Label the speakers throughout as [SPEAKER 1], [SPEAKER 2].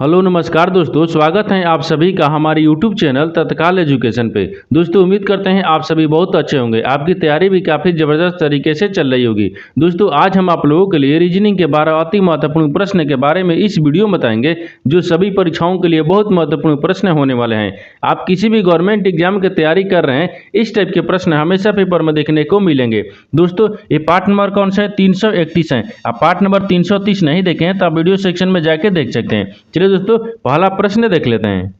[SPEAKER 1] Hello नमस्कार दोस्तों, स्वागत है आप सभी का हमारे YouTube चैनल तत्काल एजुकेशन पे। दोस्तों उम्मीद करते हैं आप सभी बहुत अच्छे होंगे। आपकी तैयारी भी काफ़ी ज़बरदस्त तरीके से चल रही होगी। दोस्तों आज हम आप लोगों के लिए रीजनिंग के 12 अति महत्वपूर्ण प्रश्न के बारे में इस वीडियो में बताएंगे, जो सभी परीक्षाओं के लिए बहुत महत्वपूर्ण प्रश्न होने वाले हैं। आप किसी भी गवर्नमेंट एग्जाम की तैयारी कर रहे हैं, इस टाइप के प्रश्न हमेशा पेपर में देखने को मिलेंगे। दोस्तों ये पार्ट नंबर कौन सा है? 331 है। आप पार्ट नंबर 330 नहीं देखे हैं तो आप वीडियो सेक्शन में जाके देख सकते हैं। चलिए दोस्तों पहला प्रश्न देख लेते हैं।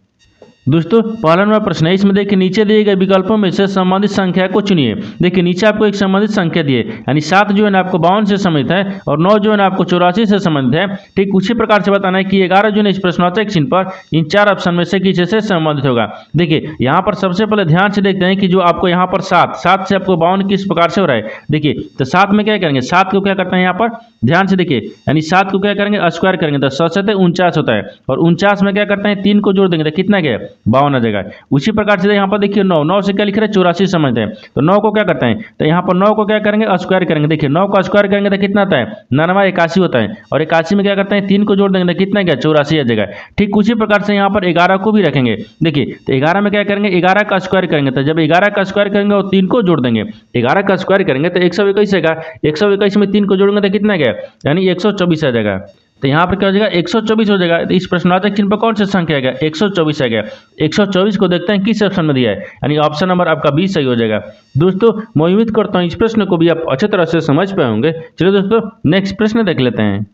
[SPEAKER 1] दोस्तों पहला नंबर प्रश्न है, इसमें देखिए नीचे दिए गए विकल्पों में से संबंधित संख्या को चुनिए। देखिए नीचे आपको एक संबंधित संख्या दी है, यानी 7 जो है ना आपको 52 से संबंधित है और 9 जो है ना आपको 84 से संबंधित है। ठीक उसी प्रकार से बताना है कि 11 जो है इस प्रश्नवाचक चिन्ह पर इन 4 ऑप्शन में से किसी से संबंधित होगा। देखिए यहाँ पर सबसे पहले ध्यान से देखते हैं कि जो आपको यहाँ पर 7 से आपको 52 किस प्रकार से हो रहा है। देखिए तो 7 में क्या करेंगे, 7 को क्या करते हैं यहाँ पर ध्यान से देखिए, यानी 7 को क्या करेंगे स्क्वायर करेंगे तो 7 से 49 होता है और 49 में क्या करते हैं 3 को जोड़ देंगे तो कितना गया 52 आ जाएगा। उसी प्रकार से यहाँ पर देखिए 9 से क्या लिख रहे हैं 84 समझते हैं, तो 9 को क्या करते हैं तो यहाँ पर 9 को क्या करेंगे स्क्वायर करेंगे। देखिए 9 को स्क्वायर करेंगे तो कितना आता है 99 81 होता है और 81 में क्या करते हैं 3 को जोड़ देंगे तो कितना क्या 84 आ जाएगा। ठीक उसी प्रकार से यहाँ पर 11 को भी रखेंगे। देखिए तो 11 में क्या करेंगे 11 का स्क्वायर करेंगे, तो जब 11 का स्क्वायर करेंगे और 3 को जोड़ देंगे, 11 का स्क्वायर करेंगे तो 121 आएगा, 121 में 3 को जोड़ेंगे तो कितना गया यानी 124 आ जाएगा। तो यहाँ पर क्या हो जाएगा 124 हो जाएगा। तो इस प्रश्नवाचक चिन्ह पर कौन सा संख्या आएगा 124 आ गया। 124 को देखते हैं किस ऑप्शन में दिया है, यानी ऑप्शन नंबर आपका 20 सही हो जाएगा। दोस्तों मैं उम्मीद करता हूँ इस प्रश्न को भी आप अच्छे तरह से समझ पाए होंगे। चलिए दोस्तों नेक्स्ट प्रश्न देख लेते हैं।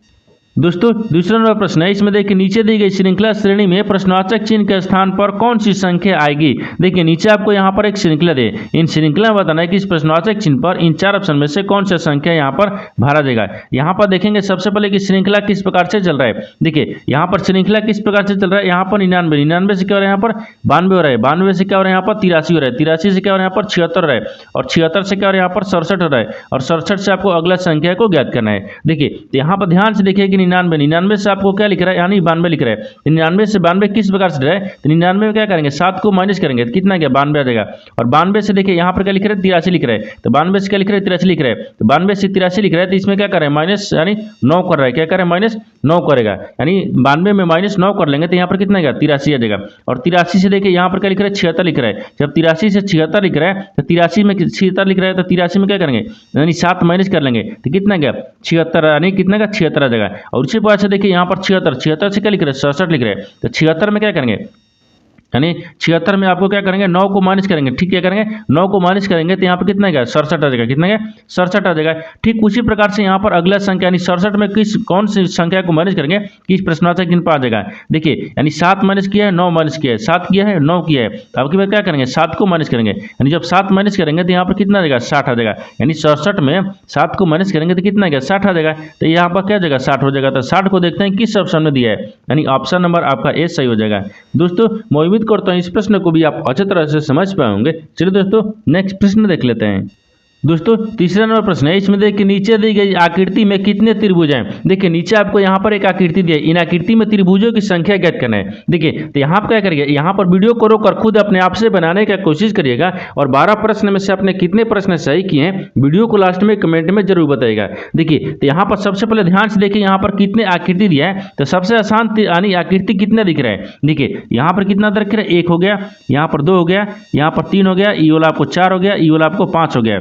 [SPEAKER 1] दोस्तों दूसरा नंबर प्रश्न है, इसमें देखिए नीचे दी गई श्रृंखला श्रेणी में प्रश्नवाचक चिन्ह के स्थान पर कौन सी संख्या आएगी। देखिए नीचे आपको यहाँ पर एक श्रृंखला दे, इन श्रृंखला में बताना है कि इस प्रश्नवाचक चिन्ह पर इन 4 ऑप्शन में से कौन सा संख्या यहाँ पर भरा जाएगा। यहाँ पर देखेंगे सबसे पहले कि श्रृंखला किस प्रकार से चल रहा है। देखिए यहाँ पर श्रृंखला किस प्रकार से चल रहा है, यहाँ पर 99 से क्या हो रहा है यहाँ पर 92 हो रहा है, 92 से क्या हो रहा है यहाँ पर 83 हो रहा है, 83 से क्या हो रहा है यहाँ पर 76 हो रहा है और 76 से क्या हो रहा है यहाँ पर 67 हो रहा है और 67 से आपको अगला संख्या को ज्ञात करना है। देखिए तो यहाँ पर ध्यान से देखिए कि 99 से आपको क्या लिख रहा है यानी 92 लिख रहा है। 99 से 92 किस प्रकार से रहा है, तो 99 में क्या करेंगे 7 को माइनस करेंगे तो कितना क्या 92 आ जाएगा और 92 से देखिए यहाँ पर क्या लिख रहे हैं 83 लिख रहे हैं, तो 92 से क्या लिख रहे हैं 83 लिख रहे हैं, तो 92 से 83 लिख रहे हैं तो इसमें क्या कर रहे हैं माइनस यानी 9 कर रहा है, क्या कर रहे हैं माइनस 9 करेगा, यानी 92 में माइनस 9 कर लेंगे तो यहाँ पर कितना गया 83 आ जाएगा और 83 से देखिए यहाँ पर क्या लिख रहा है 76 लिख रहा है। जब 83 से 76 लिख रहा है तो 83 में 76 लिख रहा है तो 83 में क्या करेंगे यानी 7 माइनस कर लेंगे तो कितना गया 76 यानी कितना का 76 आ जाएगा। और उसी प्रकार से देखिए यहाँ पर 76 से क्या लिख रहे हैं 67 लिख रहे हैं, तो 76 में क्या करेंगे यानी 76 में आपको क्या करेंगे 9 को माइनस करेंगे। ठीक क्या करेंगे 9 को माइनस करेंगे तो यहाँ पर कितना गया 67 आ जाएगा, कितना गया 67 आ जाएगा। ठीक उसी प्रकार से यहाँ पर अगला संख्या यानी 67 में कौन सी संख्या को माइनस करेंगे किस प्रश्नवाचक चिन्ह पर आ जाएगा। देखिए यानी 7 माइनस किया है 9 माइनस किया है, 7 किया है 9 किया है, तो आपकी बात क्या करेंगे 7 को माइनस करेंगे, यानी जब 7 माइनस करेंगे तो यहाँ पर कितना आ जाएगा 60 आ जाएगा, यानी 67 में 7 को माइनस करेंगे तो कितना गया 60 आ जाएगा। तो यहाँ पर क्या जाएगा 60 हो जाएगा। तो 60 को देखते हैं किस ऑप्शन में दिया है, यानी ऑप्शन नंबर आपका ए सही हो जाएगा। दोस्तों मैं उम्मीद करता हूँ इस प्रश्न को भी आप अच्छी तरह से समझ पाए होंगे। चलिए दोस्तों नेक्स्ट प्रश्न देख लेते हैं। दोस्तों तीसरा नंबर प्रश्न है, इसमें देखिए नीचे दी गई आकृति में कितने त्रिभुज हैं। देखिए नीचे आपको यहाँ पर एक आकृति दी है, इन आकृति में त्रिभुजों की संख्या ज्ञात करना है। देखिए तो यहाँ पर क्या करिए, यहाँ पर वीडियो को रोककर खुद अपने आप से बनाने की कोशिश करिएगा और 12 प्रश्न में से आपने कितने प्रश्न सही किए हैं वीडियो को लास्ट में कमेंट में जरूर बताइएगा। देखिए तो यहाँ पर सबसे पहले ध्यान से देखिए यहाँ पर कितने आकृति दिया है, तो सबसे आसान यानी आकृति कितने दिख रहा है। देखिए यहाँ पर कितना दिख रहा है 1 हो गया, यहाँ पर 2 हो गया, यहाँ पर 3 हो गया, ई वाला आपको 4 हो गया, ई वाला आपको 5 हो गया,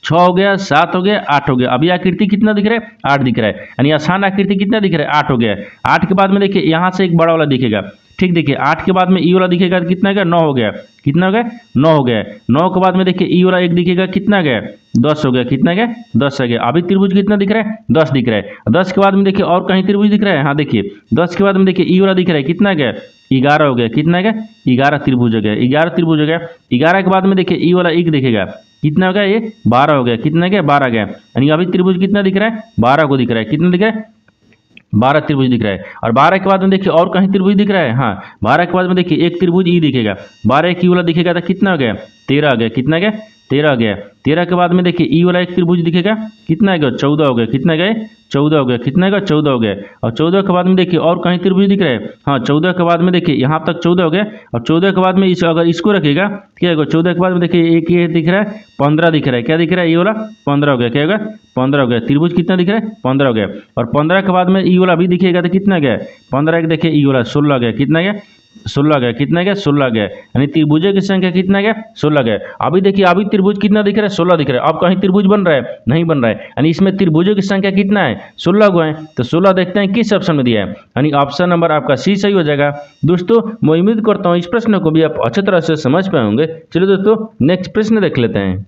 [SPEAKER 1] 6 हो गया, 7 हो गया, 8 हो गया। अभी आकृति कितना दिख रहा है 8 दिख रहा है, यानी आसान आकृति कितना दिख रहा है 8 हो गया। 8 के बाद में देखिए यहाँ से एक बड़ा वाला दिखेगा। ठीक देखिए 8 के बाद में ई वाला दिखेगा तो कितना गया 9 हो गया, कितना हो गया 9 हो गया। 9 के बाद में देखिए ई वाला एक दिखेगा कितना गया 10 हो गया, कितना गया 10 आ गया। अभी त्रिभुज कितना दिख रहा है 10 दिख रहा है। 10 के बाद में देखिए और कहीं त्रिभुज दिख रहा है, हाँ देखिए 10 के बाद में देखिए ई वाला दिख रहा है कितना गया 11 हो गया, कितना गया 11 त्रिभुज हो गया, 11 त्रिभुज हो गया। 11 के बाद में देखिए ई वाला एक दिखेगा कितना हो गया ये 12 हो गया, कितना गया 12 गया, यानी अभी त्रिभुज कितना दिख रहा है 12 को दिख रहा है, कितना दिख रहा है 12 त्रिभुज दिख रहा है। और 12 के बाद में देखिए और कहीं त्रिभुज दिख रहा है, हाँ 12 के बाद में देखिए एक त्रिभुज ई दिखेगा, 12 एक ई वाला दिखेगा तो कितना हो गया 13 हो गया, कितना गया 13 आ गया। 13 के बाद में देखिए ई वाला एक त्रिभुज दिखेगा, कितना आ गया 14 हो गया, कितना गए 14 हो गया, कितना गया 14 हो गया। और 14 के बाद में देखिए और कहीं त्रिभुज दिख रहा है, हाँ 14 के बाद में देखिए यहाँ तक 14 हो गया। और 14 के बाद में अगर इसको रखेगा क्या होगा, 14 के बाद में देखिए एक ये दिख रहा है 15 दिख रहा है, क्या दिख रहा है ये वाला 15 हो गया, क्या होगा 15 हो गया। त्रिभुज कितना दिख रहा है 15 हो गया। और 15 के बाद में ई वाला भी दिखेगा तो कितना गया 15 एक देखिए ई वाला 16 गया, कितना गया 16 गया, कितना गया 16 गया। यानी त्रिभुजों की संख्या कितना गया 16 गया। अभी देखिए अभी त्रिभुज कितना दिख रहा है 16 दिख रहा है। अब कहीं त्रिभुज बन रहा है नहीं बन रहा है, यानी इसमें त्रिभुजों की संख्या कितना है 16 हुआ है। तो 16 देखते हैं किस ऑप्शन में दिया है, यानी ऑप्शन नंबर आपका सी सही हो जाएगा। दोस्तों मैं उम्मीद करता हूँ इस प्रश्न को भी आप अच्छी तरह से समझ पाए होंगे। चलिए दोस्तों नेक्स्ट प्रश्न देख लेते हैं।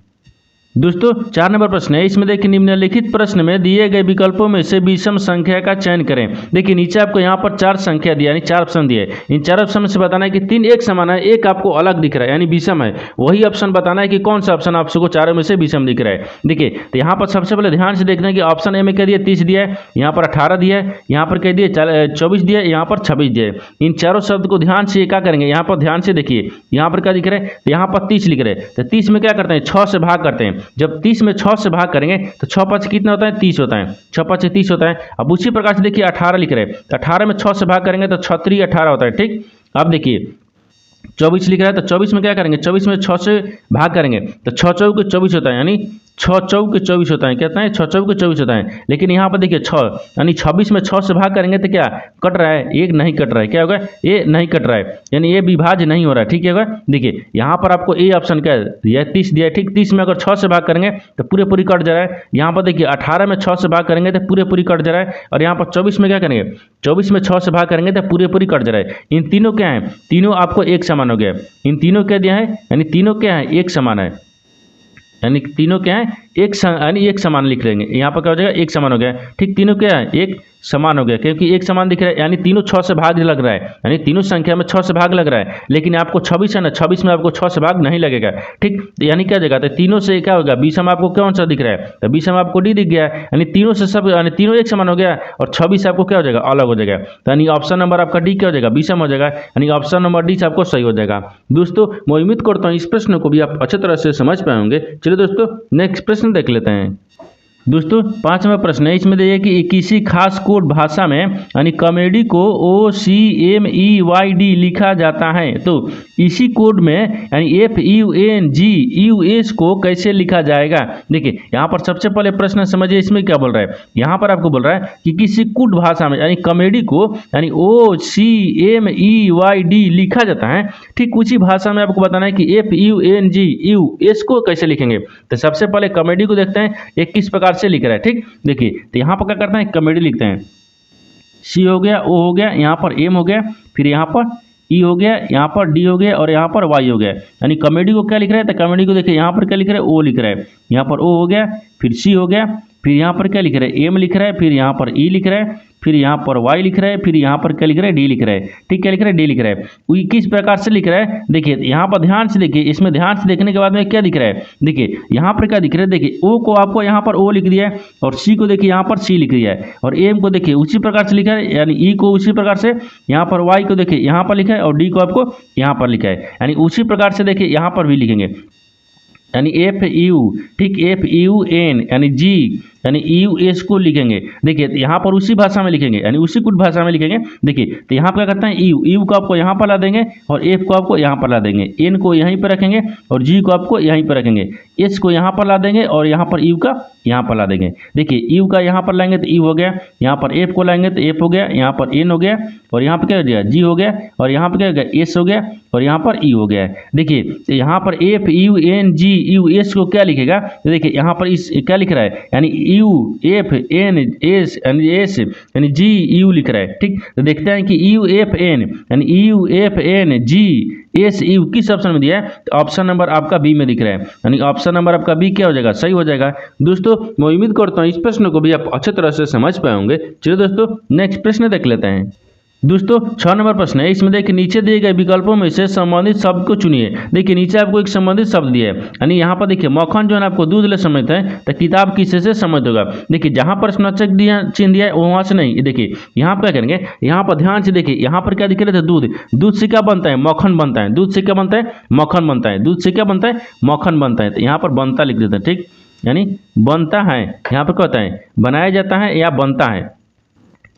[SPEAKER 1] दोस्तों 4 नंबर प्रश्न है, इसमें देखिए निम्नलिखित प्रश्न में दिए गए विकल्पों में से विषम संख्या का चयन करें। देखिए नीचे आपको यहाँ पर 4 संख्या दिया, यानी 4 ऑप्शन दिए। इन 4 ऑप्शन में से बताना है कि 3 एक समान है, एक आपको अलग दिख रहा है यानी विषम है। वही ऑप्शन बताना है कि कौन सा ऑप्शन आपको चारों में से विषम दिख रहा है। देखिए तो यहाँ पर सबसे पहले ध्यान से देखना है कि ऑप्शन ए में कह दिया 30 दिया है, यहाँ पर 18 दिया है, यहाँ पर कह दिए 24 दिया है, यहाँ पर 26 दिया है। इन चारों शब्द को ध्यान से क्या करेंगे, यहाँ पर ध्यान से देखिए यहाँ पर क्या दिख रहा है, तो यहाँ पर 30 लिख रहे हैं। तो 30 में क्या करते हैं 6 से भाग करते हैं। जब 30 में 6 से भाग करेंगे तो 6 5 कितना होता है 30 होता है, 6 5 30 होता है। अब उसी प्रकार से देखिए 18 लिख रहे हैं, तो 18 में 6 से भाग करेंगे तो 6 3 18 होता है, ठीक। अब देखिए 24 लिख रहा है, तो 24 में क्या करेंगे 24 में 6 से भाग करेंगे तो 6 चौके 24 होता है, यानी 6 चौके 24 होता है, कहते हैं 6 चौके 24 होता है। लेकिन यहाँ पर देखिए 6 यानी 26 में 6 से भाग करेंगे तो क्या कट रहा है, एक नहीं कट रहा है, क्या होगा ये नहीं कट रहा है, यानी ये विभाज्य नहीं हो रहा है, ठीक है होगा। देखिए यहाँ पर आपको ए ऑप्शन क्या है 30 दिया है, ठीक। 30 में अगर 6 से भाग करेंगे तो पूरे पूरी कट जा रहा है। यहाँ पर देखिए 18 में 6 से भाग करेंगे तो पूरे पूरी कट जा रहा है। और यहाँ पर 24 में क्या करेंगे 24 में 6 से भाग करेंगे तो पूरे पूरी कट जा रहा है। इन तीनों क्या है, तीनों आपको एक समान हो गया। इन तीनों क्या दिया है, यानी तीनों क्या है एक समान है, यानी तीनों क्या है यानी एक समान लिख लेंगे। यहाँ पर क्या हो जाएगा एक समान हो गया, ठीक। तीनों क्या है एक समान हो गया, क्योंकि एक समान दिख रहा है, यानी तीनों 6 से भाग लग रहा है, यानी तीनों संख्या में 6 से भाग लग रहा है। लेकिन आपको 26 है ना, 26 में आपको 6 से भाग नहीं लगेगा, ठीक। तो यानी क्या जगह, तो तीनों से क्या होगा विषम आपको कौन सा दिख रहा है, तो विषम आपको डी दिख गया, यानी तीनों से सब यानी तीनों एक समान हो गया। और 26 आपको क्या हो जाएगा अलग हो जाएगा, यानी ऑप्शन नंबर आपका डी क्या हो जाएगा विषम हो जाएगा, यानी ऑप्शन नंबर डी से आपको सही हो जाएगा। दोस्तों मैं उम्मीद करता हूँ इस प्रश्न को भी आप अच्छी तरह से समझ पाए होंगे। चलिए दोस्तों नेक्स्ट प्रश्न देख लेते हैं। दोस्तों 5वां प्रश्न है, इसमें देखिए कि किसी खास कोड भाषा में यानी कॉमेडी को OCMEYD लिखा जाता है, तो इसी कोड में यानी FUNGUS को कैसे लिखा जाएगा। देखिए यहाँ पर सबसे पहले प्रश्न समझिए इसमें क्या बोल रहा है। यहाँ पर आपको बोल रहा है कि किसी कोड भाषा में यानी कॉमेडी को यानी OCMEYD लिखा जाता है, ठीक उसी भाषा में आपको बताना है कि FUNGUS को कैसे लिखेंगे। तो सबसे पहले कॉमेडी को देखते हैं एक किस प्रकार से लिख रहा है, ठीक। देखिए तो यहाँ पर क्या करते हैं कॉमेडी लिखते हैं, सी हो गया, ओ हो गया, यहाँ पर एम हो गया, फिर यहाँ पर ई हो गया, यहाँ पर डी हो गया और यहाँ पर वाई हो गया। यानी कॉमेडी को क्या लिख रहा है, तो कॉमेडी को देखिए यहाँ पर क्या लिख रहा है ओ लिख रहा है, यहाँ पर ओ हो गया, फिर सी हो गया, फिर यहाँ पर क्या लिख रहा है एम लिख रहा है, फिर यहाँ पर ई लिख रहा है, फिर यहाँ पर वाई लिख रहा है, फिर यहाँ पर क्या लिख रहा है डी लिख रहा है, ठीक। क्या लिख रहा है डी लिख रहा है। वो किस प्रकार से लिख रहा है, देखिए यहाँ पर ध्यान से देखिए, इसमें ध्यान से देखने के बाद में क्या दिख रहा है, देखिए यहाँ पर क्या दिख रहा है, देखिए ओ को आपको यहाँ पर ओ लिख दिया है और सी को देखिए यहाँ पर सी लिख दिया है और एम को देखिए उसी प्रकार से लिखा है, यानी ई को उसी प्रकार से, यहाँ पर वाई को देखिए यहाँ पर लिखा है और डी को आपको यहाँ पर लिखा है, यानी उसी प्रकार से देखिए यहाँ पर भी लिखेंगे, यानी FU, ठीक FUN यानी जी यानी US को लिखेंगे। देखिए यहाँ पर उसी भाषा में लिखेंगे, यानी उसी कुछ भाषा में लिखेंगे। देखिए तो यहाँ पर क्या करते हैं यू को आपको यहाँ पर ला देंगे और F को आपको यहाँ पर ला देंगे, N को यहीं पर रखेंगे और G को आपको यहीं पर रखेंगे, S को यहाँ पर ला देंगे और यहाँ पर U का यहाँ पर ला देंगे। देखिए U का यहाँ पर लाएंगे तो U हो गया, यहाँ पर F को लाएंगे तो F हो गया, यहाँ पर N हो गया और यहाँ पर क्या हो गया G हो गया और यहाँ पर क्या हो गया S हो गया और यहाँ पर E हो गया। देखिए तो यहाँ पर FUNGUS को क्या लिखेगा, तो देखिए यहाँ पर इस क्या लिख रहा है, यानी UFNS यानी GU लिख रहा है, ठीक। तो देखते हैं कि UFN यानी UFNGSU किस ऑप्शन में दिया है, तो ऑप्शन नंबर आपका बी में दिख रहा है, यानी ऑप्शन नंबर आपका बी क्या हो जाएगा सही हो जाएगा। दोस्तों मैं उम्मीद करता हूँ इस प्रश्न को भी आप अच्छी तरह से समझ पाए होंगे। चलिए दोस्तों नेक्स्ट प्रश्न देख लेते हैं। दोस्तों 6 नंबर प्रश्न है, इसमें देखिए नीचे दिए गए विकल्पों में से संबंधित शब्द को चुनिए। देखिए नीचे आपको एक संबंधित शब्द दिया है, यानी यहाँ पर देखिए मक्खन जो है आपको दूध ले संबंधित है, तो किताब किससे से संबंधित होगा। देखिए जहाँ पर प्रश्नवाचक दिया चिन्ह दिया है वहाँ से नहीं, देखिए यहाँ पर क्या करेंगे, यहाँ पर ध्यान से देखिए, यहाँ पर क्या दिख रहे थे, दूध, दूध से क्या बनता है, मक्खन बनता है, दूध से क्या बनता है, मक्खन बनता है, दूध से क्या बनता है, मक्खन बनता है। तो यहाँ पर बनता लिख देते हैं, ठीक, यानी बनता है, यहाँ पर क्या होता है, बनाया जाता है या बनता है,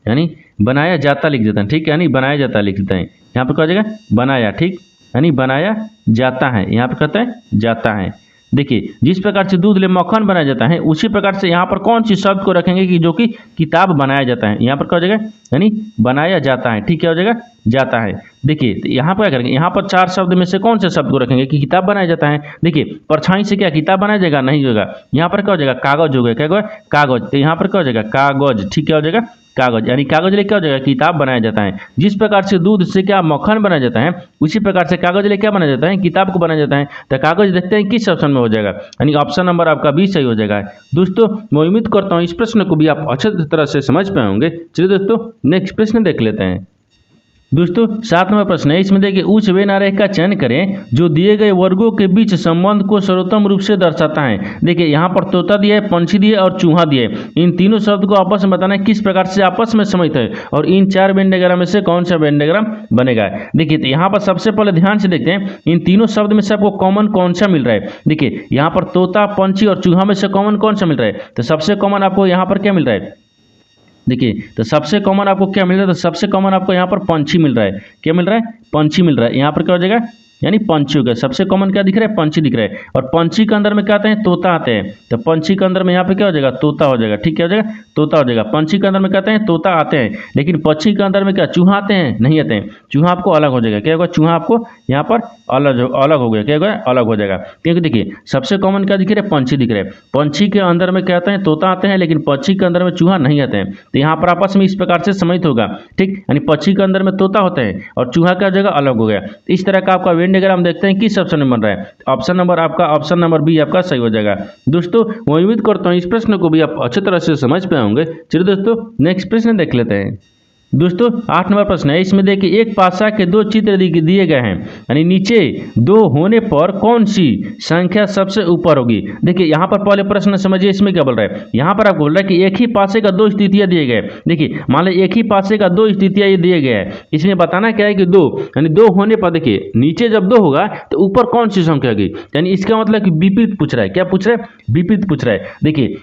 [SPEAKER 1] यानी बनाया जाता लिख देते हैं, ठीक, यानी बनाया जाता लिख देते हैं। यहाँ पर क्या हो जाएगा, बनाया, ठीक, यानी बनाया जाता है, यहाँ पर कहते हैं जाता है। देखिए जिस प्रकार से दूध ले मक्खन बनाया जाता है, उसी प्रकार से यहाँ पर कौन सी शब्द को रखेंगे कि जो कि किताब बनाया जाता है, यहाँ पर क्या हो जाएगा, यानी बनाया जाता है, ठीक, क्या हो जाएगा, जाता है। देखिए तो यहाँ पर क्या करेंगे, यहाँ पर 4 शब्द में से कौन से शब्द को रखेंगे कि किताब बनाया जाता है। देखिए परछाई से क्या किताब बनाया जाएगा, नहीं होगा। यहाँ पर क्या हो जाएगा, कागज हो गया, क्या होगा, कागज। तो यहाँ पर क्या हो जाएगा, कागज, ठीक, क्या हो जाएगा, कागज, यानी कागज ले क्या हो जाएगा, किताब बनाया जाता है। जिस प्रकार से दूध से क्या मक्खन बनाया जाता है, उसी प्रकार से कागज ले क्या बनाया जाता है, किताब को बनाया जाता है। तो कागज देखते हैं किस ऑप्शन में हो जाएगा, यानी ऑप्शन नंबर आपका बी सही हो जाएगा। दोस्तों मैं उम्मीद करता हूँ इस प्रश्न को भी आप अच्छे तरह से समझ पाए होंगे। चलिए दोस्तों नेक्स्ट प्रश्न देख लेते हैं। दोस्तों 7 नंबर प्रश्न है, इसमें देखिए उच्च व्यय आरेख का चयन करें जो दिए गए वर्गों के बीच संबंध को सर्वोत्तम रूप से दर्शाता है। देखिए यहाँ पर तोता दिया है, पंछी दिए और चूहा दिए। इन तीनों शब्द को आपस में बताना है किस प्रकार से आपस में संबंधित है और इन 4 वेन डायग्राम में से कौन सा वेन डायग्राम बनेगा। देखिए तो यहाँ पर सबसे पहले ध्यान से देखते हैं इन तीनों शब्द में से आपको कॉमन कौन सा मिल रहा है। देखिए यहाँ पर तोता, पंछी और चूहा में से कॉमन कौन सा मिल रहा है, तो सबसे कॉमन आपको यहाँ पर क्या मिल रहा है। देखिए तो सबसे कॉमन आपको क्या मिल रहा है, तो सबसे कॉमन आपको यहाँ पर पंछी मिल रहा है। क्या मिल रहा है, पंछी मिल रहा है। यहाँ पर क्या हो जाएगा, यानी पंछी हो गया। सबसे कॉमन क्या दिख रहा है, पंछी दिख रहा है। और पंछी के अंदर में क्या आते हैं, तोता आते हैं। तो पंछी के अंदर में यहाँ पे क्या हो जाएगा, तोता हो जाएगा, ठीक, क्या हो जाएगा, तोता हो जाएगा। पंछी के अंदर में क्या आते हैं, तोता आते हैं। लेकिन पक्षी के अंदर में क्या, चूहा आते हैं, नहीं आते हैं। चूहा आपको अलग हो जाएगा, क्या होगा, चूहा आपको यहाँ पर अलग हो गया, क्या होगा, अलग हो जाएगा। क्योंकि देखिए सबसे कॉमन क्या दिख रहा है, पंछी दिख रहा है। पंछी के अंदर में क्या आते हैं, तोता आते हैं, लेकिन पक्षी के अंदर में चूहा नहीं आते हैं। तो यहाँ पर आपस में इस प्रकार से सम्मिलित होगा, ठीक, यानी पक्षी के अंदर में तोता होता है और चूहा का जगह अलग हो गया। इस तरह का आपका वेन डायग्राम देखते हैं किस ऑप्शन में बन रहा है। ऑप्शन नंबर आपका ऑप्शन नंबर बी आपका सही हो जाएगा। दोस्तों मैं उम्मीद करता हूँ इस प्रश्न को भी आप अच्छी तरह से समझ पाए होंगे। चलिए दोस्तों नेक्स्ट प्रश्न देख लेते हैं। दोस्तों 8 नंबर प्रश्न है, इसमें देखिए एक पासा के 2 चित्र दिए गए हैं, यानी नीचे 2 होने पर कौन सी संख्या सबसे ऊपर होगी। देखिए यहाँ पर पहले प्रश्न समझिए इसमें क्या बोल रहा है। यहाँ पर आपको बोल रहा है कि एक ही पासे का 2 स्थितियां दिए गए। देखिए मान लो एक ही पासे का 2 स्थितियां ये दिए गए हैं, इसमें बताना क्या है कि 2, यानी 2 होने पर देखिए नीचे जब 2 होगा तो ऊपर कौन सी संख्या होगी, यानी इसका मतलब कि विपरीत पूछ रहा है। क्या पूछ रहा है, विपरीत पूछ रहा है। देखिए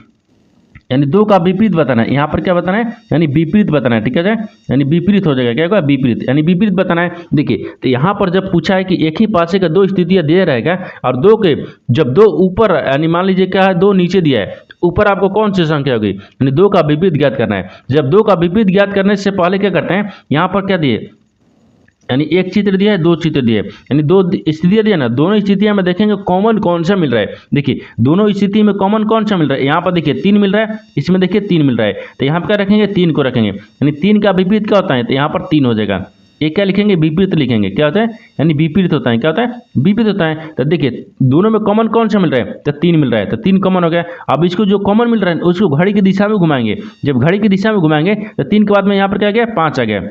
[SPEAKER 1] यानी 2 का विपरीत बताना है, यहाँ पर क्या बताना है, यानी विपरीत बताना है, ठीक है, यानी विपरीत हो जाएगा, क्या होगा, विपरीत, यानी विपरीत बताना है। देखिए तो यहाँ पर जब पूछा है कि एक ही पासे का 2 स्थितियां दे रहेगा और 2 के जब 2 ऊपर, यानी मान लीजिए क्या है 2 नीचे दिया है, ऊपर आपको कौन सी संख्या होगी, यानी 2 का विपरीत ज्ञात करना है। जब 2 का विपरीत ज्ञात करने से पहले क्या करते हैं, यहाँ पर क्या दिए, यानी एक चित्र दिया है, 2 चित्र दिए, यानी 2 स्थितियां दिया ना, दोनों स्थितियां में देखेंगे कॉमन कौन सा मिल रहा है। देखिए दोनों स्थिति में कॉमन कौन सा मिल रहा है, यहाँ पर देखिए 3 मिल रहा है, इसमें देखिए 3 मिल रहा है। तो यहाँ पर क्या रखेंगे, 3 को रखेंगे, यानी 3 का विपरीत क्या होता है, तो यहाँ पर 3 हो जाएगा। एक क्या लिखेंगे, विपरीत लिखेंगे, क्या होता है, यानी विपरीत होता है, क्या होता है, विपरीत होता है। तो देखिए दोनों में कॉमन कौन सा मिल रहा है, तो 3 मिल रहा है, तो 3 कॉमन हो गया। अब इसको जो कॉमन मिल रहा है उसको घड़ी की दिशा में घुमाएंगे। जब घड़ी की दिशा में घुमाएंगे तो 3 के बाद में यहाँ पर क्या आ गया, 5 आ गया।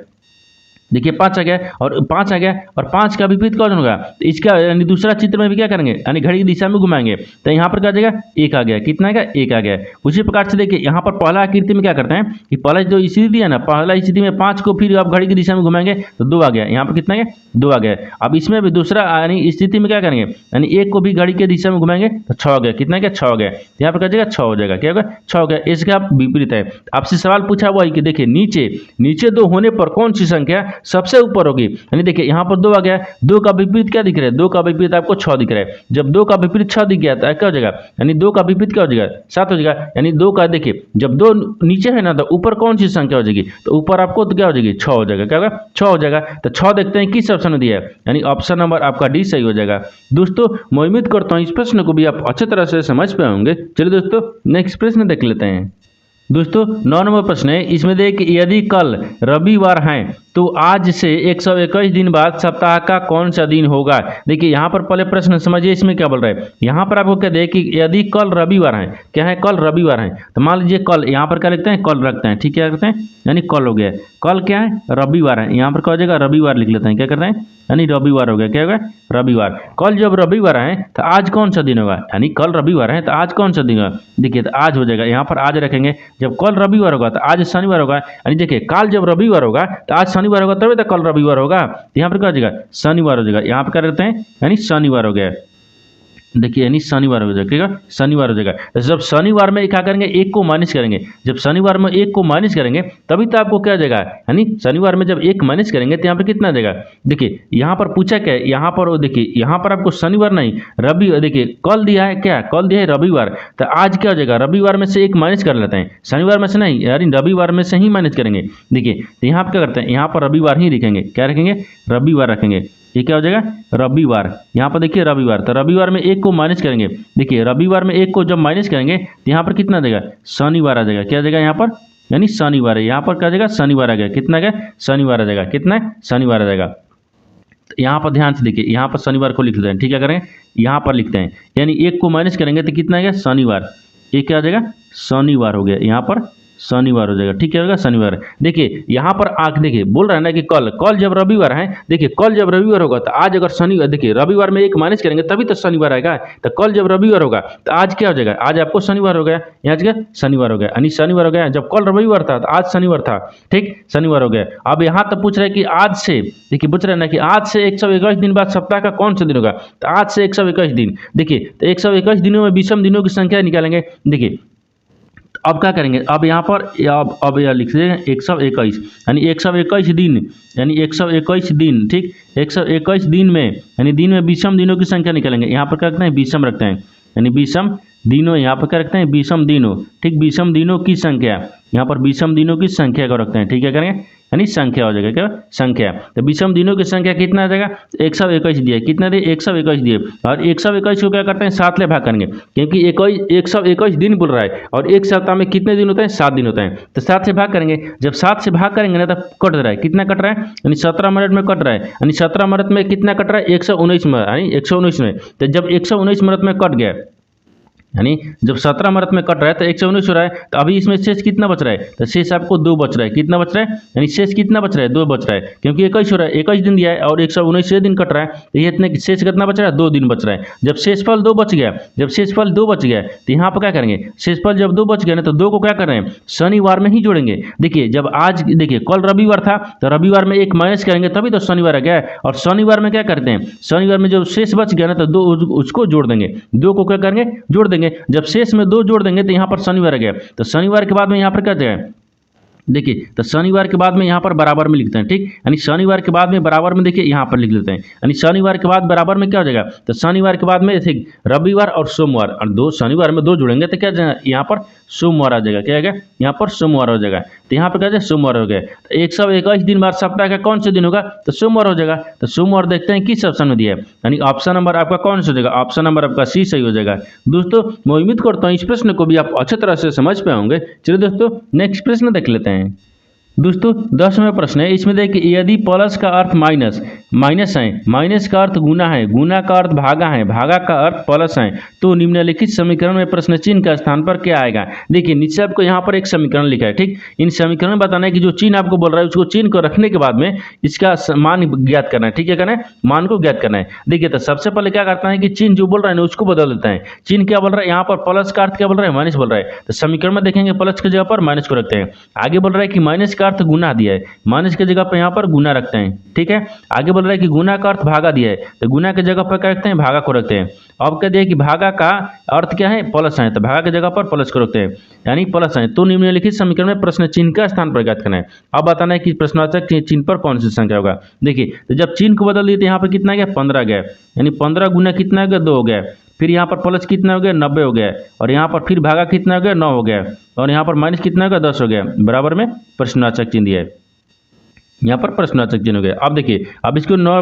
[SPEAKER 1] देखिए 5 आ गया और 5 आ गया और 5 का विपरीत कौन होगा, तो इसका यानी दूसरा चित्र में भी क्या करेंगे, यानी घड़ी की दिशा में घुमाएंगे। तो यहाँ पर क्या आ जाएगा, 1 आ गया। कितना आएगा, 1 आ गया। उसी प्रकार से देखिए यहाँ पर पहला आकृति में क्या करते हैं कि पहला जो स्थिति है ना, पहला स्थिति में 5 को फिर आप घड़ी की दिशा में घुमाएंगे तो 2 आ गया। यहाँ पर कितना आ गया, 2 आ गया। अब इसमें भी दूसरा यानी स्थिति में क्या करेंगे, यानी 1 को भी घड़ी की दिशा में घुमाएंगे तो 6 हो गया। कितना गया, 6 हो गया। यहाँ पर क्या जाएगा, 6 हो जाएगा। क्या होगा, 6 हो गया। इसका आप विपरीत है। आपसे सवाल पूछा हुआ है कि देखिए नीचे 2 होने पर कौन सी संख्या सबसे ऊपर होगी, यानी देखिए यहाँ पर 2 आ गया। 2 का विपरीत क्या दिख रहा है, 2 का विपरीत आपको 6 दिख रहा है। जब 2 का विपरीत 6 दिख गया तो क्या हो जाएगा, यानी 2 का विपरीत क्या हो जाएगा, 7 हो जाएगा। यानी 2 का देखिए जब 2 नीचे है ना तो ऊपर कौन सी संख्या हो जाएगी, तो ऊपर आपको तो क्या हो जाएगी, 6 हो जाएगा। क्या होगा, 6 हो जाएगा। तो 6 देखते हैं किस ऑप्शन में दिया है, यानी ऑप्शन नंबर आपका डी सही हो जाएगा। दोस्तों मैं उम्मीद करता हूँ इस प्रश्न को भी आप अच्छी तरह से समझ पाए होंगे। चलिए दोस्तों नेक्स्ट प्रश्न देख लेते हैं। दोस्तों 9 नंबर प्रश्न है, इसमें देखिए यदि कल रविवार है तो आज से 121 दिन बाद सप्ताह का कौन सा दिन होगा। देखिए यहाँ पर पहले प्रश्न समझिए इसमें क्या बोल रहा है। यहाँ पर आपको क्या दे कि यदि कल रविवार है, क्या है कल रविवार है, तो मान लीजिए कल यहाँ पर क्या लिखते हैं, कल रखते हैं, ठीक है, रखते हैं, यानी कल हो गया। कल क्या है, रविवार है, यहाँ पर क्या हो जाएगा, रविवार लिख लेते हैं, क्या करते हैं, यानी रविवार हो गया, क्या होगा, रविवार। कल जब रविवार है तो आज कौन सा दिन होगा, यानी कल रविवार है तो आज कौन सा दिन होगा। देखिए तो आज हो जाएगा, यहाँ पर आज रखेंगे। जब कल रविवार होगा तो आज शनिवार होगा, यानी देखिए कल जब रविवार होगा तो आज शनिवार होगा, तभी तो कल रविवार होगा। यहाँ पर क्या हो जाएगा, शनिवार हो जाएगा। यहाँ पर क्या रखते हैं, यानी शनिवार हो गया। देखिए यानी शनिवार हो जाएगा, ठीक है, शनिवार हो जाएगा। तो जब शनिवार में क्या करेंगे, एक को माइनस करेंगे। जब शनिवार में एक को माइनस करेंगे तभी तो आपको क्या जाएगा, यानी शनिवार में जब एक माइनस करेंगे तो यहाँ पर कितना जाएगा। देखिए यहाँ पर पूछा क्या है, यहाँ पर देखिए यहाँ पर आपको शनिवार नहीं रवि, देखिए कल दिया है, क्या कल दिया है रविवार, तो आज क्या हो जाएगा, रविवार में से एक माइनस कर लेते हैं, शनिवार में से नहीं, यानी रविवार में से ही माइनस करेंगे। देखिए तो यहाँ पर क्या करते हैं, यहाँ पर रविवार ही लिखेंगे, क्या रखेंगे, रविवार रखेंगे। ये क्या हो जाएगा, रविवार। यहाँ पर देखिए रविवार, तो रविवार में एक को माइनस करेंगे। देखिए रविवार में एक को जब माइनस करेंगे तो यहाँ पर कितना देगा, शनिवार आ जाएगा, क्या आ जाएगा यहाँ पर, यानी शनिवार है। यहाँ पर क्या आ जाएगा, शनिवार आ गया, कितना गया, शनिवार आ जाएगा, कितना है, शनिवार आ जाएगा। यहाँ पर ध्यान से देखिए, यहाँ पर शनिवार को लिख लेते हैं, ठीक है, करेंगे यहाँ पर लिखते हैं, यानी एक को माइनस करेंगे तो कितना आ गया, शनिवार। ये क्या आ जाएगा, शनिवार हो गया, यहाँ पर शनिवार हो जाएगा, ठीक है, होगा शनिवार। देखिए यहाँ पर आंख देखिए बोल रहा है ना कि कल जब रविवार है, देखिए कल जब रविवार होगा तो आज अगर शनिवार, देखिए रविवार में एक माइनस करेंगे तभी तो शनिवार आएगा। तो कल जब रविवार होगा तो आज क्या हो जाएगा, आज आपको शनिवार हो गया, यहाँ जगह शनिवार हो गया, यानी शनिवार हो गया। जब कल रविवार था तो आज शनिवार था, ठीक, शनिवार हो गया। अब यहाँ तक पूछ रहा है कि आज से, देखिए पूछ रहा है ना कि आज से 121 दिन बाद सप्ताह का कौन सा दिन होगा। तो आज से 121 दिन, देखिए तो 121 दिनों में विषम दिनों की संख्या निकालेंगे। देखिए अब क्या करेंगे, अब यहाँ पर अब यह लिख देंगे 121, यानी 121 दिन, यानी 121 दिन, ठीक, 121 दिन में, यानी दिन में विषम दिनों की संख्या निकालेंगे। यहाँ पर क्या रखते हैं, विषम रखते हैं, यानी विषम दिनों, यहाँ पर क्या रखते हैं, विषम दिनों, ठीक, विषम दिनों की संख्या, यहाँ पर विषम दिनों की संख्या को रखते हैं, ठीक है, करेंगे, यानी संख्या हो जाएगा, क्या संख्या। तो विषम दिनों की संख्या कितना आ जाएगा, 121 दिए, कितना दिए, 121 दिए, और 121 को क्या करते हैं, 7 ले भाग करेंगे, क्योंकि 121 दिन बोल रहा है और एक सप्ताह में कितने दिन होते हैं, 7 दिन होते हैं। तो 7 से भाग करेंगे, जब 7 से भाग करेंगे ना तो कट रहा है, कितना कट रहा है, यानी 17 मिनट में कट रहा है, यानी 17 मिनट में कितना कट रहा है, 119 में, यानी 119 में। तो जब 119 मिनट में कट गया, यानी जब 17 मिनट में कट रहा है तो 119 हो रहा है, तो अभी इसमें शेष कितना बच रहा है, तो शेष आपको 2 बच रहा है, कितना बच रहा है, यानी शेष कितना बच रहा है, 2 बच रहा है, क्योंकि 21 हो रहा है, 21 दिन दिया है और 119 दिन कट रहा है, तो ये इतने शेष कितना बच रहा है, 2 दिन बच रहा है। जब शेषफल 2 बच गया, जब शेषफल 2 बच गया तो यहाँ पर क्या करेंगे, शेषफल जब 2 बच गया ना तो 2 को क्या कर रहे हैं, शनिवार में ही जोड़ेंगे। देखिए जब आज, देखिए कल रविवार था तो रविवार में एक माइनस करेंगे तभी तो शनिवार आ गया, और शनिवार में क्या करते हैं, शनिवार में जब शेष बच गया ना तो 2 उसको जोड़ देंगे, 2 को क्या करेंगे, जोड़ देंगे। जब शेष में 2 जोड़ देंगे तो यहाँ पर शनिवार आ गया, तो शनिवार के बाद में यहाँ पर क्या जाए, देखिए तो शनिवार के बाद में यहाँ पर बराबर में लिखते हैं, ठीक, यानी शनिवार के बाद में बराबर में देखिए यहाँ पर लिख लेते हैं, यानी शनिवार के बाद बराबर में क्या हो जाएगा, तो शनिवार के बाद में ठीक रविवार और सोमवार, और 2 शनिवार में 2 जुड़ेंगे तो क्या जाएगा, यहाँ पर सोमवार आ जाएगा, क्या आएगा, यहाँ पर सोमवार हो जाएगा। तो यहाँ पर क्या जाएगा, सोमवार हो गया। तो 121 दिन बाद सप्ताह का कौन सा दिन होगा, तो सोमवार हो जाएगा। तो सोमवार देखते हैं किस ऑप्शन में दिया है, यानी ऑप्शन नंबर आपका कौन सा हो जाएगा, ऑप्शन नंबर आपका सी सही हो जाएगा। दोस्तों मैं उम्मीद करता हूँ इस प्रश्न को भी आप अच्छी तरह से समझ पाए होंगे। चलिए दोस्तों नेक्स्ट प्रश्न देख लेते हैं। दोस्तों 10वां प्रश्न है, इसमें देखिए यदि प्लस का अर्थ माइनस, माइनस है, माइनस का अर्थ गुना है, गुना का अर्थ भागा है, भागा का अर्थ प्लस है, तो निम्नलिखित समीकरण में प्रश्न चिन्ह का स्थान पर क्या आएगा। देखिए नीचे आपको यहाँ पर एक समीकरण लिखा है, ठीक, इन समीकरण में बताना है कि जो चिन्ह आपको बोल रहा है उसको चिन्ह को रखने के बाद में इसका मान ज्ञात करना है, ठीक है, करना है, मान को ज्ञात करना है। देखिए तो सबसे पहले क्या करता है कि चिन्ह जो बोल रहा है ना उसको बदल देता है। चिन्ह क्या बोल रहा है, यहाँ पर प्लस का अर्थ क्या बोल रहा है, माइनस बोल रहा है, तो समीकरण में देखेंगे प्लस की जगह पर माइनस को रखते हैं। आगे बोल रहा है कि माइनस का अर्थ गुना दिया है, माइनस की जगह पर यहाँ पर गुना रखते हैं, ठीक है। आगे बोल रहा है कि गुना का अर्थ भागा दिया है, तो गुना की जगह पर क्या रखते हैं, भागा को रखते हैं। अब कह दिया कि भागा का अर्थ क्या है, प्लस है, तो भागा की जगह पर प्लस को रखते हैं, यानी प्लस है। तो निम्नलिखित समीकरण में प्रश्न चिन्ह का स्थान पर ज्ञात करना है। अब बताना है कि प्रश्नवाचक चिन्ह पर कौन सी संख्या होगा। देखिए तो जब चिन्ह को बदल दिए तो यहाँ पर कितना गया, 15 गया, यानी 15 गुना कितना हो गया, 2 हो गया। फिर यहाँ पर प्लस कितना हो गया, 90 हो गया, और यहाँ पर फिर भागा कितना हो गया, 9 हो गया, और यहाँ पर माइनस कितना हो गया, 10 हो गया, बराबर में प्रश्नवाचक चिन्ह दिया है। यहाँ पर प्रश्नवाचक चिन्ह हो गया। अब देखिए, अब इसको नौ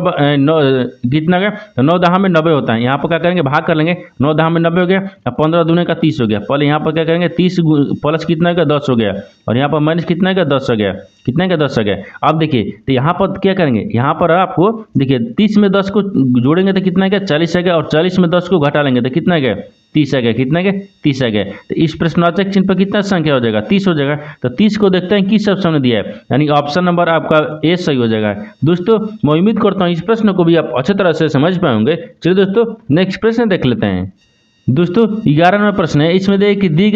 [SPEAKER 1] कितना गया, तो 9 दहा में 90 होता है। यहाँ पर क्या करेंगे, भाग कर लेंगे। 9 दहा में 90 हो गया, अब 15 दूने का 30 हो गया। पहले यहाँ पर क्या करेंगे, 30 प्लस कितना का 10 हो गया, और यहाँ पर माइनस कितना का 10 हो गया, कितना का 10 हो गया। अब देखिए, तो यहाँ पर क्या करेंगे, यहाँ पर आपको देखिए 30 में 10 को जोड़ेंगे तो कितना का 40 आ गया, और 40 में 10 को घटा लेंगे तो कितना गया, 30 आ गया। कितना गया, 30 आ गया। तो इस प्रश्नवाचक चिन्ह पर कितना संख्या हो जाएगा, 30 हो जाएगा। तो 30 को देखते हैं किस ऑप्शन में दिया है, यानी ऑप्शन नंबर आपका ए सही हो जाएगा। दोस्तों मैं उम्मीद करता हूँ इस प्रश्न को भी आप अच्छी तरह से समझ पाएंगे। चलिए दोस्तों नेक्स्ट प्रश्न देख लेते हैं। दोस्तों 11वां प्रश्न है, इसमें देखिए कि दी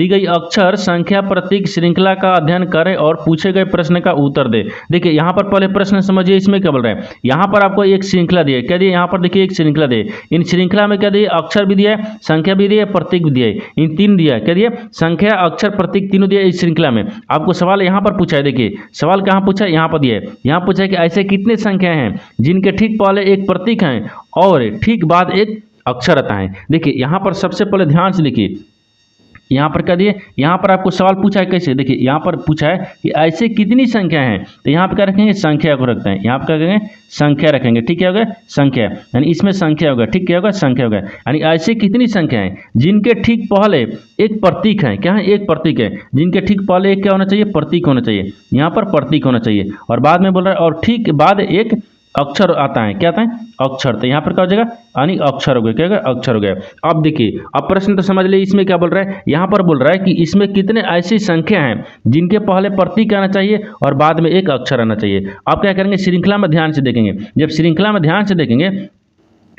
[SPEAKER 1] गई अक्षर संख्या प्रतीक श्रृंखला का अध्ययन करें और पूछे गए प्रश्न का उत्तर दे। देखिए यहाँ पर पहले प्रश्न समझिए, इसमें क्या बोल रहा है, यहाँ पर आपको एक श्रृंखला दी है। क्या दिए, यहाँ पर देखिए एक श्रृंखला दी है। इन श्रृंखला में क्या दिए, अक्षर भी दिया है, संख्या भी दी है, प्रतीक भी दिया है। इन तीन दिया है, क्या दिया, संख्या अक्षर प्रतीक तीनों दिया इस श्रृंखला में। आपको सवाल यहाँ पर पूछा है, देखिए सवाल कहाँ पूछा है, यहाँ पर दिया है। यहाँ पूछा है कि ऐसे कितने संख्या हैं जिनके ठीक पहले एक प्रतीक है और ठीक बाद एक अक्षर आता है। देखिए यहाँ पर सबसे पहले ध्यान से देखिए, यहाँ पर क्या दिए, यहाँ पर आपको सवाल पूछा है कैसे, देखिए यहाँ पर पूछा है कि ऐसे कितनी संख्या हैं, तो यहाँ पर क्या रखेंगे, संख्या को रखते हैं। यहाँ पर क्या करेंगे, संख्या रखेंगे। ठीक है, हो गया संख्या, यानी इसमें संख्या होगा। ठीक, क्या होगा, संख्या होगा। यानी ऐसे कितनी संख्या है जिनके ठीक पहले एक प्रतीक है, क्या है, एक प्रतीक है, जिनके ठीक पहले एक क्या होना चाहिए, प्रतीक होना चाहिए। यहाँ पर प्रतीक होना चाहिए, और बाद में बोल रहा है और ठीक बाद एक अक्षर आता है। क्या आता है, अक्षर। तो यहाँ पर क्या हो जाएगा, यानी अक्षर हो गया। क्या होगा, अक्षर हो गया। अब देखिए, अब प्रश्न तो समझ लीजिए, इसमें क्या बोल रहा है, यहाँ पर बोल रहा है कि इसमें कितने ऐसी संख्या हैं जिनके पहले प्रतीक आना चाहिए और बाद में एक अक्षर आना चाहिए। आप क्या करेंगे, श्रृंखला में ध्यान से देखेंगे। जब श्रृंखला में ध्यान से देखेंगे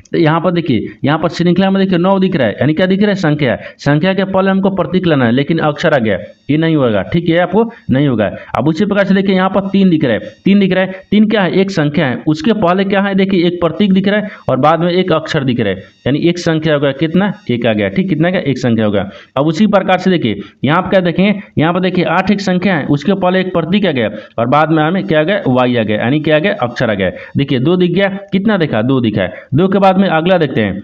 [SPEAKER 1] तो यहाँ पर देखिए, यहाँ पर श्रृंखला में देखिए 9 दिख रहा है, यानी क्या दिख रहा है, संख्या। संख्या के पहले हमको प्रतीक लाना है, लेकिन अक्षर आ गया, ये नहीं होगा। ठीक है, आपको नहीं होगा। अब उसी प्रकार से देखिए यहाँ पर 3 दिख रहा है, 3 दिख रहा है। 3 क्या है, एक संख्या है, उसके पहले क्या है, देखिए एक प्रतीक दिख रहा है और बाद में एक अक्षर दिख रहा है, यानी एक संख्या होगा। कितना, एक आ गया। ठीक, कितना का, एक संख्या होगा। अब उसी प्रकार से देखिए यहाँ पर क्या देखेंगे, यहाँ पर देखिए 8 एक संख्या है, उसके पहले एक प्रतीक आ गया और बाद में हमें क्या आ गया, वाई आ गया, यानी क्या आ गया, अक्षर आ गया। देखिए 2 दिख गया, कितना देखा, 2 दिखा है। 2 के बाद में अगला देखते हैं,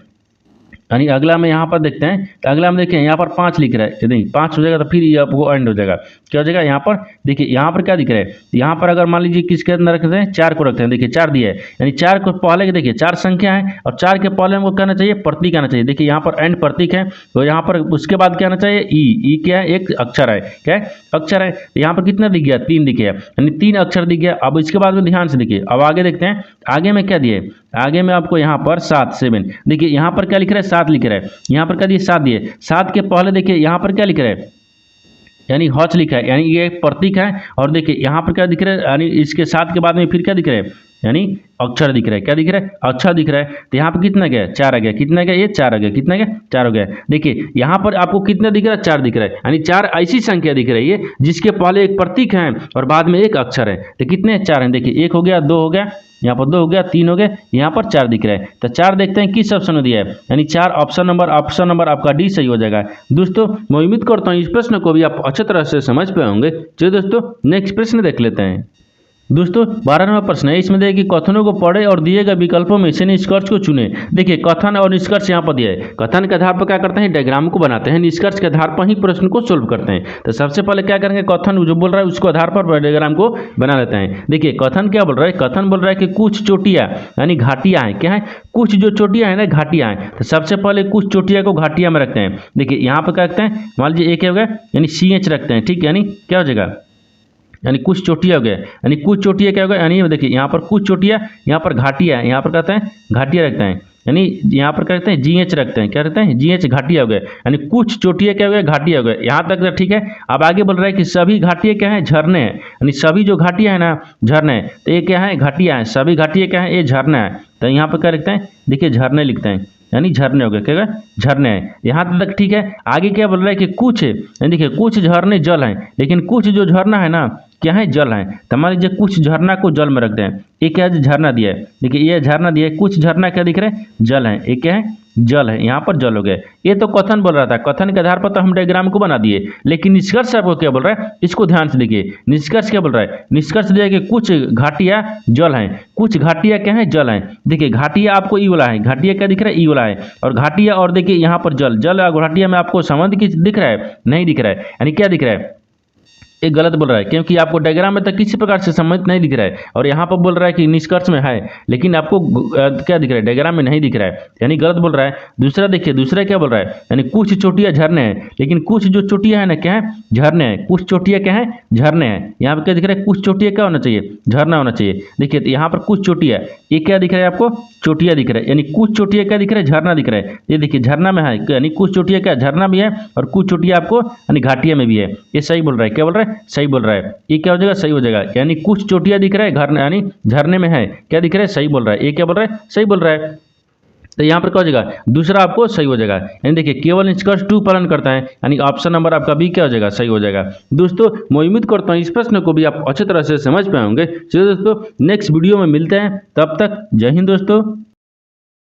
[SPEAKER 1] यानी अगला में यहाँ पर देखते हैं, तो अगला में देखिए यहाँ पर 5 लिख रहा है, नहीं 5 हो जाएगा तो फिर ये आपको एंड हो जाएगा। क्या हो जाएगा, यहाँ पर देखिए यहाँ पर क्या दिख रहा है, यहाँ पर अगर मान लीजिए किसके अंदर रखते हैं, 4 को रखते हैं। देखिए 4 दिया है, यानी 4 को पहले के देखिए 4 संख्या है और 4 के पहले हमको कहना चाहिए प्रतीक आना चाहिए। देखिए यहाँ पर एंड प्रतीक है, तो यहाँ पर उसके बाद क्या आना चाहिए, ई क्या है, एक अक्षर है। क्या है, अक्षर है। यहाँ पर कितना दिख गया, 3 दिख गया, यानी 3 अक्षर दिख गया। अब इसके बाद में ध्यान से देखिए, अब आगे देखते हैं, आगे में क्या दिए, आगे में आपको यहाँ पर 7 7 देखिए यहाँ पर क्या लिख रहा है, 7 लिख रहा है। यहाँ पर क्या दिए, 7 दिए। 7 के पहले देखिए यहाँ पर क्या लिख रहा है, यानी हौच लिखा है, यानी ये एक प्रतीक है। और देखिए यहाँ पर क्या दिख रहा है, यानी इसके 7 के बाद में फिर क्या दिख रहा है, यानी अक्षर दिख रहा है। क्या दिख रहा है, अक्षर दिख रहा है। तो यहाँ पर कितना गया, 4 आ गया। कितना गया, ये 4 आ गया। कितना गया, 4 हो गया। देखिए यहाँ पर आपको कितना दिख रहा है, 4 दिख रहा है, यानी 4 ऐसी संख्या दिख रही है जिसके पहले एक प्रतीक है और बाद में एक अक्षर है। तो कितने, 4 हैं। देखिए 1 हो गया, 2 हो गया, यहाँ पर 2 हो गया, 3 हो गया, यहाँ पर 4 दिख रहा है। तो 4 देखते हैं किस ऑप्शन में दिया है, यानी 4 ऑप्शन नंबर आपका डी सही हो जाएगा। दोस्तों मैं उम्मीद करता हूँ इस प्रश्न को भी आप अच्छी तरह से समझ पाए होंगे। चलिए दोस्तों नेक्स्ट प्रश्न देख लेते हैं। दोस्तों 12वां प्रश्न है, इसमें देखिए कि कथनों को पढ़े और दिए गए विकल्पों में से निष्कर्ष को चुने। देखिए कथन और निष्कर्ष यहाँ पर दिया है। कथन के आधार पर क्या करते हैं, डायग्राम को बनाते हैं, निष्कर्ष के आधार पर ही प्रश्न को सोल्व करते हैं। तो सबसे पहले क्या करेंगे, कथन जो बोल रहा है उसको आधार पर डायग्राम को बना लेते हैं। देखिए कथन क्या बोल रहा है, कथन बोल रहा है कि कुछ चोटियाँ यानी घाटियाँ हैं। क्या है, कुछ जो चोटियाँ हैं ना, घाटियाँ हैं। तो सबसे पहले कुछ चोटियाँ को घाटियाँ में रखते हैं। देखिए यहाँ पर क्या रखते हैं, मान लीजिए एक हो गया, यानी CH रखते हैं। ठीक, यानी क्या हो जाएगा, यानी कुछ चोटियाँ हो गया, यानी कुछ चोटियाँ क्या होगा, यानी देखिए यहाँ पर कुछ चोटियाँ, यहाँ पर घाटियाँ, यहाँ पर कहते हैं घाटियाँ रखते हैं, यानी यहाँ पर कहते हैं GH रखते हैं। क्या रखते हैं, GH घाटियाँ हो गए, यानी कुछ चोटियाँ क्या हो गए, घाटियाँ हो गए। यहाँ तक तो ठीक है। अब आगे बोल रहा है कि सभी घाटियाँ क्या है, झरने हैं, यानी सभी जो घाटियाँ है ना, झरने हैं। तो ये क्या है, घाटियाँ हैं, सभी घाटियाँ क्या है, ये झरना है। तो यहाँ पर क्या लिखते हैं, देखिए झरने लिखते हैं, यानी झरने हो गए। क्या होगा, झरने हैं। यहाँ तक ठीक है। आगे क्या बोल रहा है कि कुछ, देखिए कुछ झरने जल हैं, लेकिन कुछ जो झरना है ना क्या है, जल है। तो मान लीजिए कुछ झरना को जल में रखते हैं। ये क्या है, झरना दिया है। देखिए ये झरना दिया है, कुछ झरना क्या दिख रहे हैं, जल है। ये क्या है, जल है, यहाँ पर जल हो गए। ये तो कथन बोल रहा था, कथन के आधार पर तो हम डायग्राम को बना दिए, लेकिन निष्कर्ष आपको क्या बोल रहा है, इसको ध्यान से देखिए। निष्कर्ष क्या बोल रहा है, निष्कर्ष दिया कि कुछ घाटियाँ जल हैं, कुछ घाटियाँ क्या है, जल हैं। देखिए घाटियाँ आपको ई वाला है, घाटियाँ क्या दिख रहा है, ई वाला है, और घाटियाँ और देखिए यहाँ पर जल और घाटियाँ में आपको संबंध की दिख रहा है, नहीं दिख रहा है, यानी क्या दिख रहा है, ये गलत बोल रहा है, क्योंकि आपको डायग्राम में तक किसी प्रकार से सम्मिलित नहीं दिख रहा है, और यहाँ पर बोल रहा है कि निष्कर्ष में है, लेकिन आपको क्या दिख रहा है, डायग्राम में नहीं दिख रहा है, यानी गलत बोल रहा है। दूसरा देखिए, दूसरा क्या बोल रहा है, यानी कुछ चोटियाँ झरने हैं, लेकिन कुछ जो चोटियाँ हैं ना क्या है, झरने हैं। कुछ चोटियाँ क्या है, झरने हैं। यहाँ पर क्या दिख रहा है, कुछ चोटियाँ क्या होना चाहिए, झरना होना चाहिए। देखिए तो यहाँ पर कुछ चोटियाँ, ये क्या दिख रहा है आपको, चोटियाँ दिख रहा है, यानी कुछ चोटियाँ क्या दिख रहा है, झरना दिख रहा है। ये देखिए झरना में है, यानी कुछ चोटियाँ क्या झरना भी है, और कुछ चोटियाँ आपको यानी घाटिया में भी है। ये सही बोल रहा है, क्या बोल रहा है, सही बोल रहा है। ये क्या हो जाएगा, सही हो जाएगा, यानी कुछ चोटियाँ दिख रहा है, घर यानी झरने में है, क्या दिख रहा है, सही बोल रहा है। ये क्या बोल रहा है, सही बोल रहा है। तो यहाँ पर क्या हो जाएगा, दूसरा आपको सही हो जाएगा। यानी देखिए केवल निष्कर्ष 2 पालन करता है, यानी ऑप्शन नंबर आपका बी क्या हो जाएगा, सही हो जाएगा। दोस्तों मैं उम्मीद करता हूँ इस प्रश्न को भी आप अच्छी तरह से समझ पाए होंगे। चलिए दोस्तों नेक्स्ट वीडियो में मिलते हैं, तब तक जय हिंद दोस्तों।